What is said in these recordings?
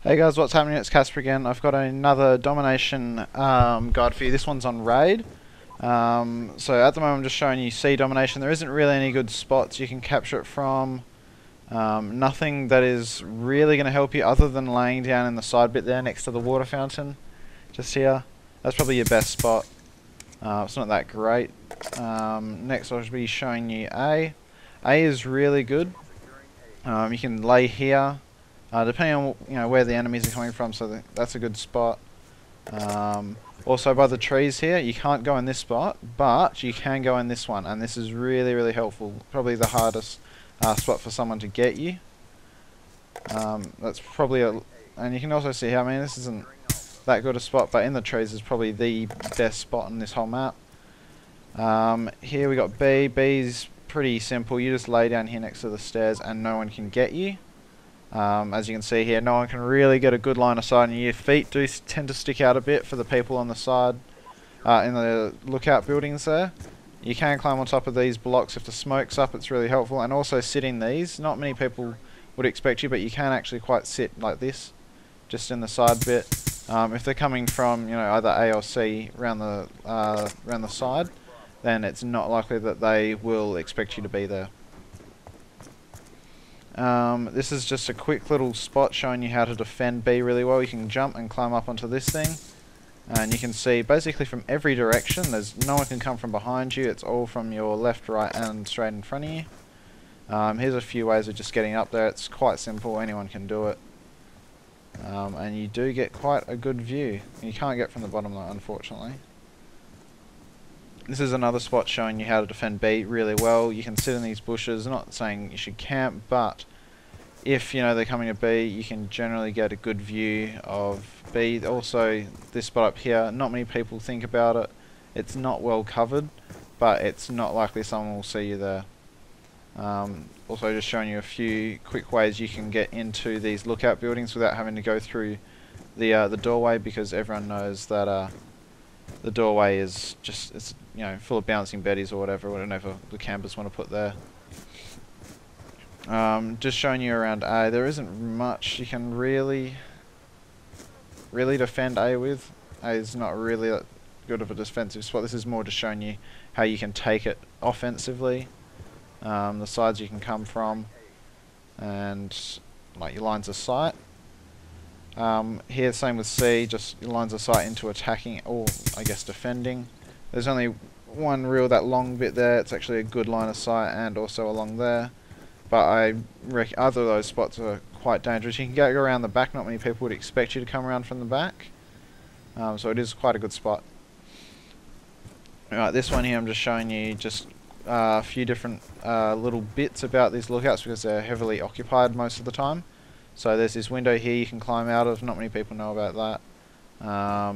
Hey guys, what's happening? It's Casper again. I've got another Domination guide for you. This one's on Raid. So at the moment I'm just showing you C Domination. There isn't really any good spots you can capture it from. Nothing that is really going to help you other than laying down in the side bit there next to the water fountain. Just here. That's probably your best spot. It's not that great. Next I'll be showing you A. A is really good. You can lay here. Depending on where the enemies are coming from, so that's a good spot. Also by the trees here, you can't go in this spot, but you can go in this one, and this is really helpful. Probably the hardest spot for someone to get you. That's probably and you can also see here, I mean this isn't that good a spot, but in the trees is probably the best spot on this whole map. Here we got B. B's pretty simple. You just lay down here next to the stairs and no one can get you. As you can see here, no one can really get a good line of sight, and your feet do tend to stick out a bit for the people on the side in the lookout buildings there. You can climb on top of these blocks if the smoke's up, it's really helpful, and also sitting these. Not many people would expect you, but you can actually quite sit like this, just in the side bit. If they're coming from either A or C around the side, then it's not likely that they will expect you to be there. This is just a quick little spot showing you how to defend B really well. You can jump and climb up onto this thing, and you can see basically from every direction. No one can come from behind you. It's all from your left, right, and straight in front of you. Here's a few ways of just getting up there. It's quite simple. Anyone can do it, and you do get quite a good view. You can't get from the bottom though, unfortunately. This is another spot showing you how to defend B really well. You can sit in these bushes. Not saying you should camp, but if they're coming to B, you can generally get a good view of B. Also, this spot up here, not many people think about it. It's not well covered, but it's not likely someone will see you there. Also, just showing you a few quick ways you can get into these lookout buildings without having to go through the doorway, because everyone knows that the doorway is just full of bouncing betties or whatever the campers want to put there. Just showing you around A, there isn't much you can really defend A with. A is not really that good of a defensive spot. This is more just showing you how you can take it offensively, the sides you can come from, and like your lines of sight. Here, same with C, just lines of sight into attacking, or I guess defending. There's only one that long bit there. It's actually a good line of sight, and also along there. But I reckon other of those spots are quite dangerous. You can go around the back. Not many people would expect you to come around from the back. So it is quite a good spot. Alright, this one here I'm just showing you just a few different little bits about these lookouts, because they're heavily occupied most of the time. So there's this window here you can climb out of. Not many people know about that.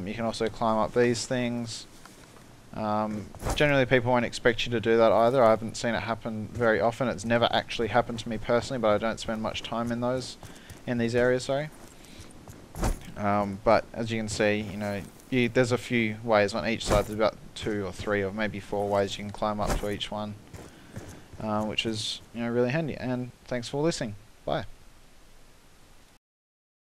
You can also climb up these things. Generally people won't expect you to do that either. I haven't seen it happen very often. It's never actually happened to me personally, but I don't spend much time in these areas, sorry. But as you can see, there's a few ways on each side. There's about 2 or 3 or maybe 4 ways you can climb up to each one, which is really handy. And thanks for listening. Bye.